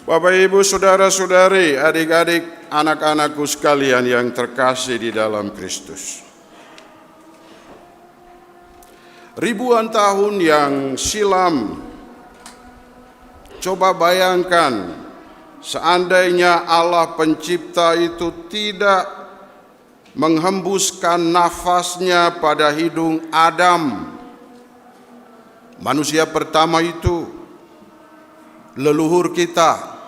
Bapak, Ibu, saudara-saudari, adik-adik, anak-anakku sekalian yang terkasih di dalam Kristus. Ribuan tahun yang silam, coba bayangkan seandainya Allah pencipta itu tidak menghembuskan nafasnya pada hidung Adam, manusia pertama itu, leluhur kita.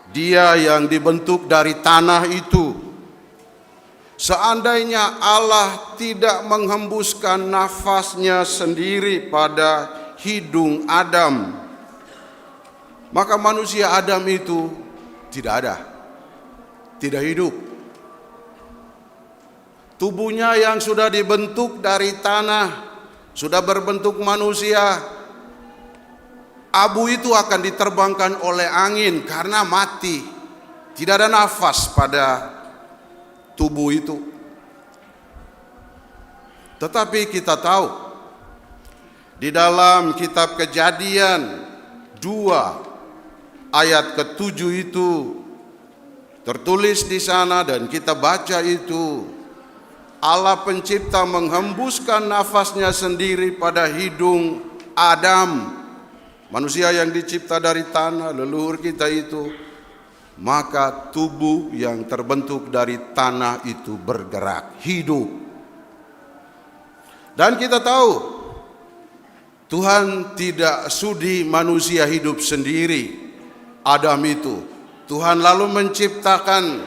Dia yang dibentuk dari tanah itu. Seandainya Allah tidak menghembuskan nafasnya sendiri pada hidung Adam, maka manusia Adam itu tidak ada, tidak hidup. Tubuhnya yang sudah dibentuk dari tanah, sudah berbentuk manusia, abu itu akan diterbangkan oleh angin karena mati. Tidak ada nafas pada tubuh itu. Tetapi kita tahu di dalam kitab Kejadian 2 ayat ke-7 itu tertulis di sana, dan kita baca itu, Allah pencipta menghembuskan nafasnya sendiri pada hidung Adam, manusia yang dicipta dari tanah, leluhur kita itu. Maka tubuh yang terbentuk dari tanah itu bergerak, hidup. Dan kita tahu Tuhan tidak sudi manusia hidup sendiri. Adam itu, Tuhan lalu menciptakan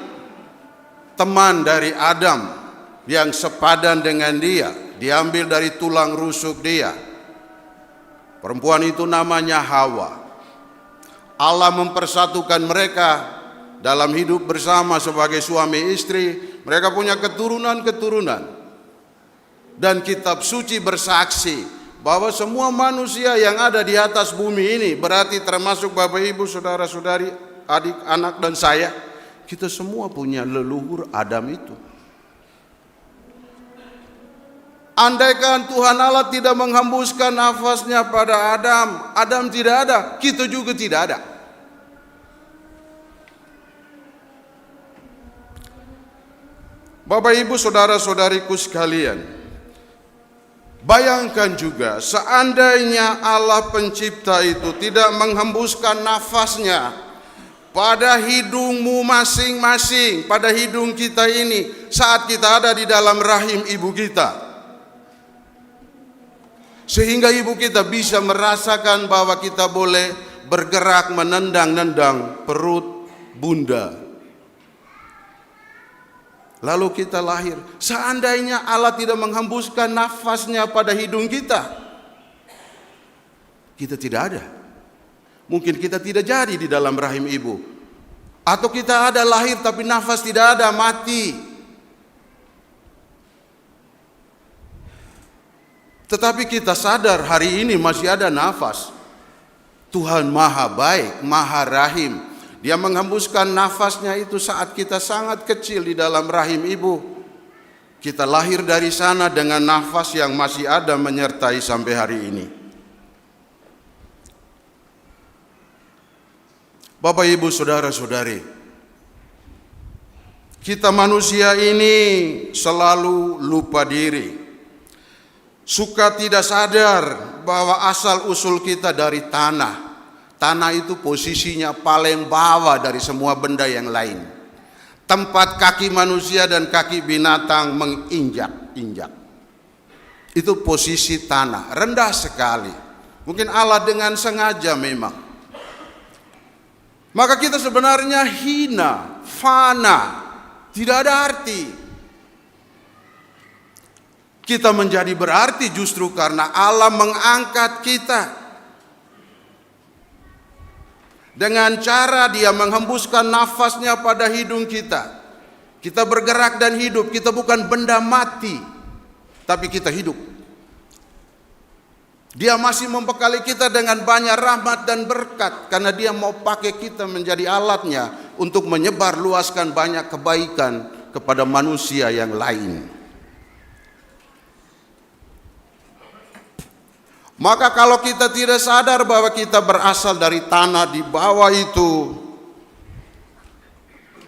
teman dari Adam yang sepadan dengan dia, diambil dari tulang rusuk dia. Perempuan itu namanya Hawa. Allah mempersatukan mereka dalam hidup bersama sebagai suami istri. Mereka punya keturunan-keturunan. Dan kitab suci bersaksi bahwa semua manusia yang ada di atas bumi ini, berarti termasuk Bapak, Ibu, saudara-saudari, adik, anak, dan saya, kita semua punya leluhur Adam itu. Andaikan Tuhan Allah tidak menghembuskan nafasnya pada Adam, Adam tidak ada, kita juga tidak ada. Bapak, Ibu, saudara-saudariku sekalian, bayangkan juga seandainya Allah pencipta itu tidak menghembuskan nafasnya pada hidungmu masing-masing, pada hidung kita ini saat kita ada di dalam rahim ibu kita, sehingga ibu kita bisa merasakan bahwa kita boleh bergerak menendang-nendang perut bunda. Lalu kita lahir. Seandainya Allah tidak menghembuskan nafasnya pada hidung kita, kita tidak ada. Mungkin kita tidak jadi di dalam rahim ibu. Atau kita ada lahir tapi nafas tidak ada, mati. Tetapi kita sadar hari ini masih ada nafas. Tuhan Maha Baik, Maha Rahim. Dia menghembuskan nafasnya itu saat kita sangat kecil di dalam rahim ibu. Kita lahir dari sana dengan nafas yang masih ada menyertai sampai hari ini. Bapak, Ibu, saudara-saudari, kita manusia ini selalu lupa diri. Suka tidak sadar bahwa asal usul kita dari tanah. Tanah itu posisinya paling bawah dari semua benda yang lain. Tempat kaki manusia dan kaki binatang menginjak-injak. Itu posisi tanah, rendah sekali. Mungkin Allah dengan sengaja memang. Maka kita sebenarnya hina, fana, tidak ada arti. Kita menjadi berarti justru karena Allah mengangkat kita. Dengan cara Dia menghembuskan nafasnya pada hidung kita. Kita bergerak dan hidup. Kita bukan benda mati, tapi kita hidup. Dia masih membekali kita dengan banyak rahmat dan berkat, karena Dia mau pakai kita menjadi alatnya untuk menyebar luaskan banyak kebaikan kepada manusia yang lain. Maka kalau kita tidak sadar bahwa kita berasal dari tanah di bawah itu,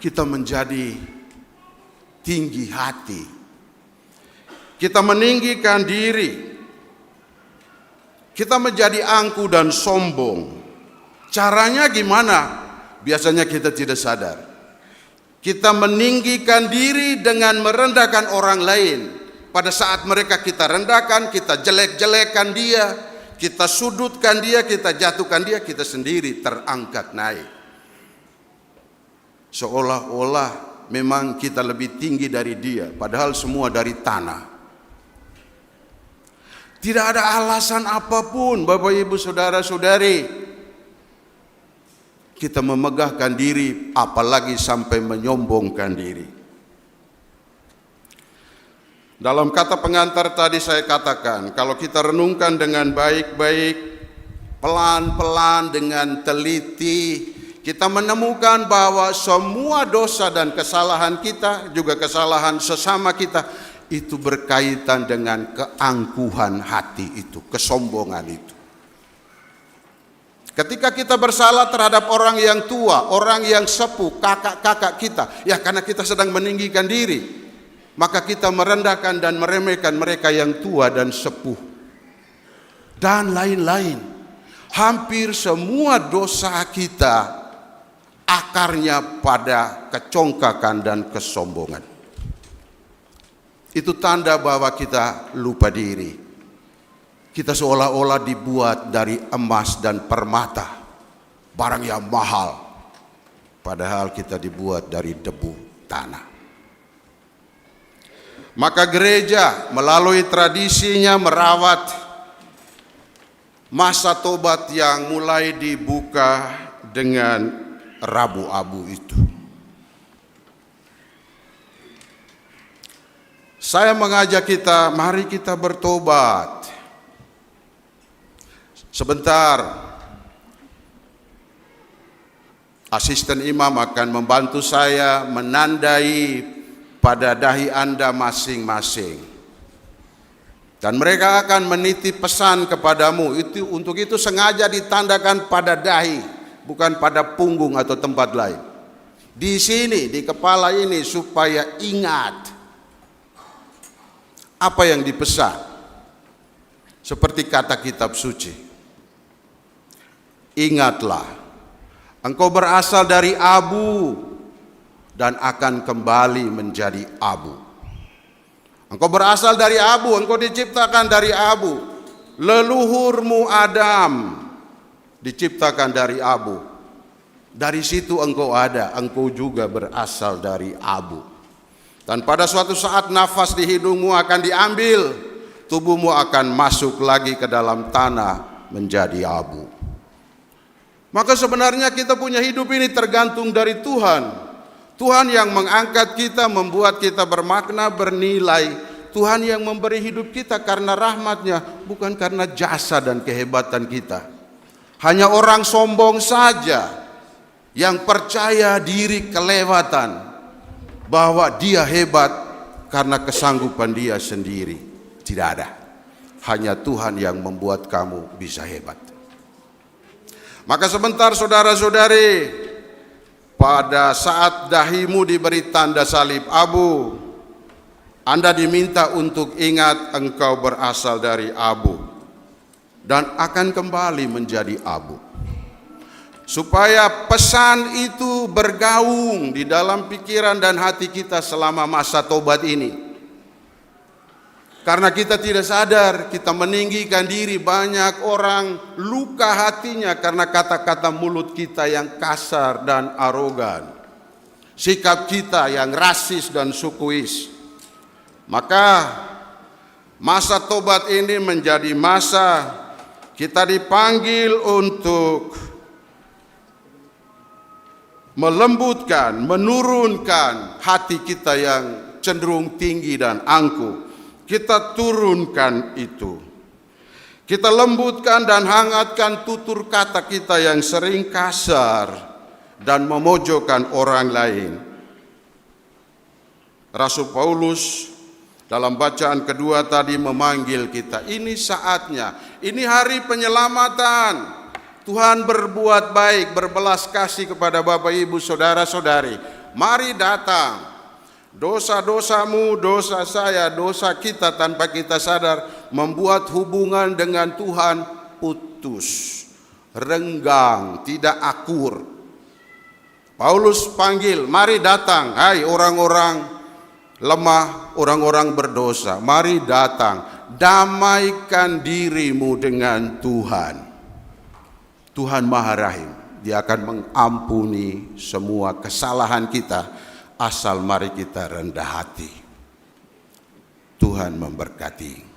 kita menjadi tinggi hati. Kita meninggikan diri. Kita menjadi angkuh dan sombong. Caranya gimana? Biasanya kita tidak sadar. Kita meninggikan diri dengan merendahkan orang lain. Pada saat mereka kita rendahkan, kita jelek-jelekan dia, kita sudutkan dia, kita jatuhkan dia, kita sendiri terangkat naik. Seolah-olah memang kita lebih tinggi dari dia, padahal semua dari tanah. Tidak ada alasan apapun, Bapak Ibu Saudara-saudari, kita memegahkan diri, apalagi sampai menyombongkan diri. Dalam kata pengantar tadi saya katakan, kalau kita renungkan dengan baik-baik, pelan-pelan dengan teliti, kita menemukan bahwa semua dosa dan kesalahan kita, juga kesalahan sesama kita, itu berkaitan dengan keangkuhan hati itu, kesombongan itu. Ketika kita bersalah terhadap orang yang tua, orang yang sepuh, kakak-kakak kita, ya karena kita sedang meninggikan diri, maka kita merendahkan dan meremehkan mereka yang tua dan sepuh. Dan lain-lain. Hampir semua dosa kita akarnya pada kecongkakan dan kesombongan. Itu tanda bahwa kita lupa diri. Kita seolah-olah dibuat dari emas dan permata, barang yang mahal. Padahal kita dibuat dari debu tanah. Maka gereja melalui tradisinya merawat masa tobat yang mulai dibuka dengan Rabu Abu itu. Saya mengajak kita, mari kita bertobat. Sebentar, asisten imam akan membantu saya menandai pada dahi Anda masing-masing. Dan mereka akan menitip pesan kepadamu. Untuk itu sengaja ditandakan pada dahi, bukan pada punggung atau tempat lain. Di sini, di kepala ini, supaya ingat apa yang dipesan. Seperti kata kitab suci. Ingatlah, engkau berasal dari abu dan akan kembali menjadi abu. Engkau berasal dari abu, engkau diciptakan dari abu. Leluhurmu Adam diciptakan dari abu. Dari situ engkau ada, engkau juga berasal dari abu. Dan pada suatu saat nafas di hidungmu akan diambil, tubuhmu akan masuk lagi ke dalam tanah menjadi abu. Maka sebenarnya kita punya hidup ini tergantung dari Tuhan. Tuhan yang mengangkat kita, membuat kita bermakna, bernilai. Tuhan yang memberi hidup kita karena rahmat-Nya, bukan karena jasa dan kehebatan kita. Hanya orang sombong saja yang percaya diri kelewatan bahwa dia hebat karena kesanggupan dia sendiri. Tidak ada. Hanya Tuhan yang membuat kamu bisa hebat. Maka sebentar saudara-saudari, pada saat dahimu diberi tanda salib abu, Anda diminta untuk ingat engkau berasal dari abu dan akan kembali menjadi abu. Supaya pesan itu bergaung di dalam pikiran dan hati kita selama masa tobat ini. Karena kita tidak sadar, kita meninggikan diri, banyak orang luka hatinya karena kata-kata mulut kita yang kasar dan arogan. Sikap kita yang rasis dan sukuis. Maka masa tobat ini menjadi masa kita dipanggil untuk melembutkan, menurunkan hati kita yang cenderung tinggi dan angkuh. Kita turunkan itu. Kita lembutkan dan hangatkan tutur kata kita yang sering kasar dan memojokkan orang lain. Rasul Paulus dalam bacaan kedua tadi memanggil kita. Ini saatnya, ini hari penyelamatan. Tuhan berbuat baik, berbelas kasih kepada Bapak Ibu Saudara-saudari. Mari datang. Dosa-dosamu, dosa saya, dosa kita tanpa kita sadar membuat hubungan dengan Tuhan putus, renggang, tidak akur. Paulus panggil, mari datang, hai orang-orang lemah, orang-orang berdosa, mari datang, damaikan dirimu dengan Tuhan. Tuhan Maha Rahim, Dia akan mengampuni semua kesalahan kita, asal mari kita rendah hati. Tuhan memberkati.